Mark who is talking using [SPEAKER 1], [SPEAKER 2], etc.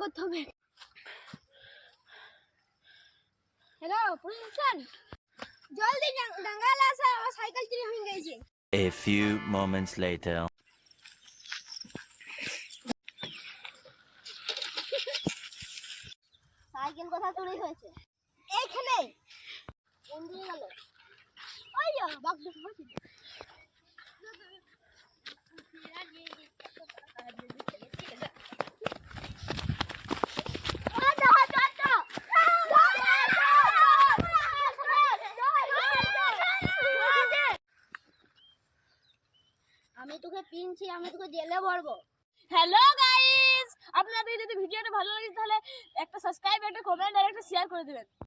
[SPEAKER 1] করতে হবে। হ্যালো প্রশাসন, জলদি ডাঙ্গালে আসা, আমার সাইকেল চুরি হয়ে গেছে।
[SPEAKER 2] A few moments later.
[SPEAKER 1] Cycle কোথায় চুরি হয়েছে? এইখানে। কোন দিকে গেল? ওই বাঘ দেখতে পাচ্ছি। আমি তোকে পিনছি, আমি তোকে জেলে ভরবো।
[SPEAKER 3] হ্যালো গাইস, আপনাদের যদি ভিডিওটা ভালো লাগে তাহলে একটা সাবস্ক্রাইব, একটা কমেন্ট আর একটা শেয়ার করে দিবেন।